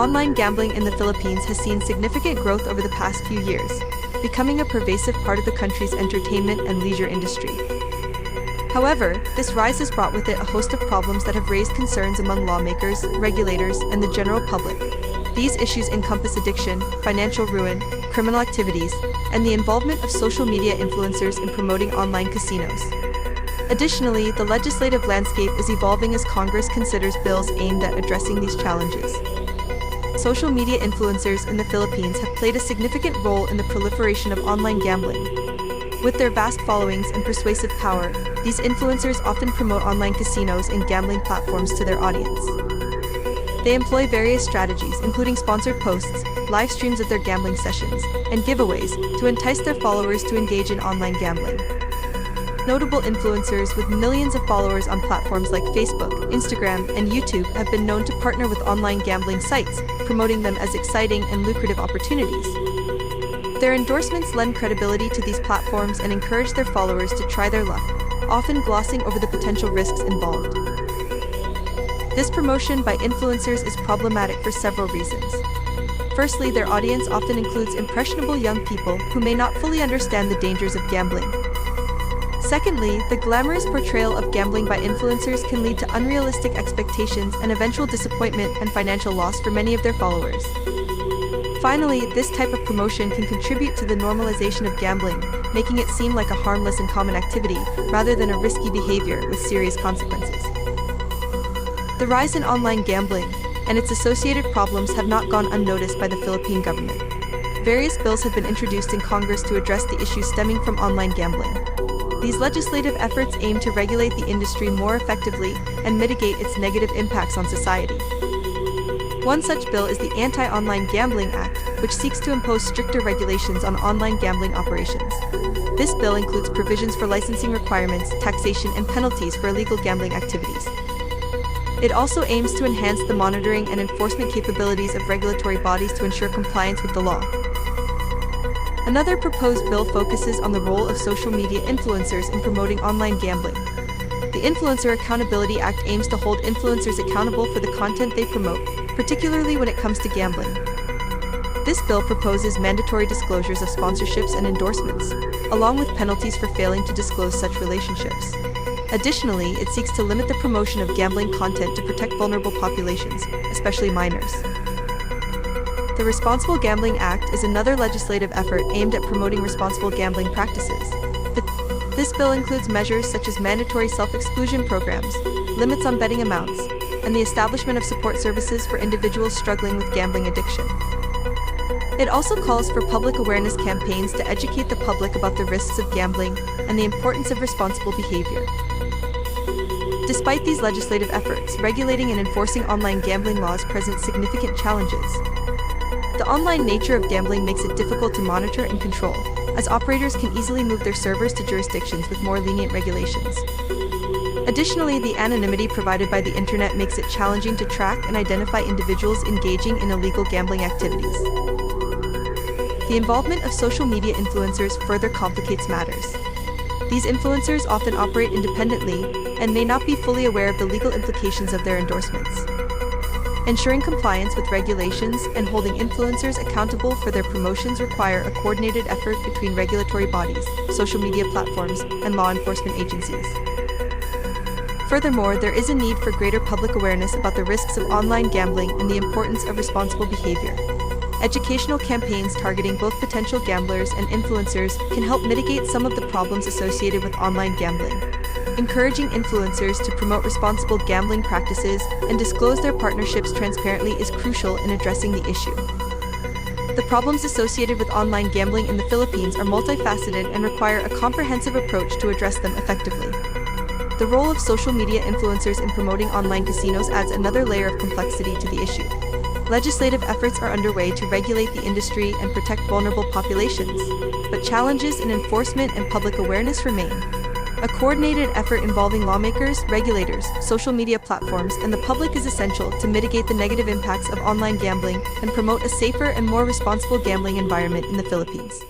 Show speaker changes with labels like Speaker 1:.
Speaker 1: Online gambling in the Philippines has seen significant growth over the past few years, becoming a pervasive part of the country's entertainment and leisure industry. However, this rise has brought with it a host of problems that have raised concerns among lawmakers, regulators, and the general public. These issues encompass addiction, financial ruin, criminal activities, and the involvement of social media influencers in promoting online casinos. Additionally, the legislative landscape is evolving as Congress considers bills aimed at addressing these challenges. Social media influencers in the Philippines have played a significant role in the proliferation of online gambling. With their vast followings and persuasive power, these influencers often promote online casinos and gambling platforms to their audience. They employ various strategies, including sponsored posts, live streams of their gambling sessions, and giveaways, to entice their followers to engage in online gambling. Notable influencers with millions of followers on platforms like Facebook, Instagram, and YouTube have been known to partner with online gambling sites, promoting them as exciting and lucrative opportunities. Their endorsements lend credibility to these platforms and encourage their followers to try their luck, often glossing over the potential risks involved. This promotion by influencers is problematic for several reasons. Firstly, their audience often includes impressionable young people who may not fully understand the dangers of gambling. Secondly, the glamorous portrayal of gambling by influencers can lead to unrealistic expectations and eventual disappointment and financial loss for many of their followers. Finally, this type of promotion can contribute to the normalization of gambling, making it seem like a harmless and common activity, rather than a risky behavior with serious consequences. The rise in online gambling and its associated problems have not gone unnoticed by the Philippine government. Various bills have been introduced in Congress to address the issues stemming from online gambling. These legislative efforts aim to regulate the industry more effectively and mitigate its negative impacts on society. One such bill is the Anti-Online Gambling Act, which seeks to impose stricter regulations on online gambling operations. This bill includes provisions for licensing requirements, taxation, and penalties for illegal gambling activities. It also aims to enhance the monitoring and enforcement capabilities of regulatory bodies to ensure compliance with the law. Another proposed bill focuses on the role of social media influencers in promoting online gambling. The Influencer Accountability Act aims to hold influencers accountable for the content they promote, particularly when it comes to gambling. This bill proposes mandatory disclosures of sponsorships and endorsements, along with penalties for failing to disclose such relationships. Additionally, it seeks to limit the promotion of gambling content to protect vulnerable populations, especially minors. The Responsible Gambling Act is another legislative effort aimed at promoting responsible gambling practices. This bill includes measures such as mandatory self-exclusion programs, limits on betting amounts, and the establishment of support services for individuals struggling with gambling addiction. It also calls for public awareness campaigns to educate the public about the risks of gambling and the importance of responsible behavior. Despite these legislative efforts, regulating and enforcing online gambling laws present significant challenges. The online nature of gambling makes it difficult to monitor and control, as operators can easily move their servers to jurisdictions with more lenient regulations. Additionally, the anonymity provided by the internet makes it challenging to track and identify individuals engaging in illegal gambling activities. The involvement of social media influencers further complicates matters. These influencers often operate independently and may not be fully aware of the legal implications of their endorsements. Ensuring compliance with regulations and holding influencers accountable for their promotions require a coordinated effort between regulatory bodies, social media platforms, and law enforcement agencies. Furthermore, there is a need for greater public awareness about the risks of online gambling and the importance of responsible behavior. Educational campaigns targeting both potential gamblers and influencers can help mitigate some of the problems associated with online gambling. Encouraging influencers to promote responsible gambling practices and disclose their partnerships transparently is crucial in addressing the issue. The problems associated with online gambling in the Philippines are multifaceted and require a comprehensive approach to address them effectively. The role of social media influencers in promoting online casinos adds another layer of complexity to the issue. Legislative efforts are underway to regulate the industry and protect vulnerable populations, but challenges in enforcement and public awareness remain. A coordinated effort involving lawmakers, regulators, social media platforms, and the public is essential to mitigate the negative impacts of online gambling and promote a safer and more responsible gambling environment in the Philippines.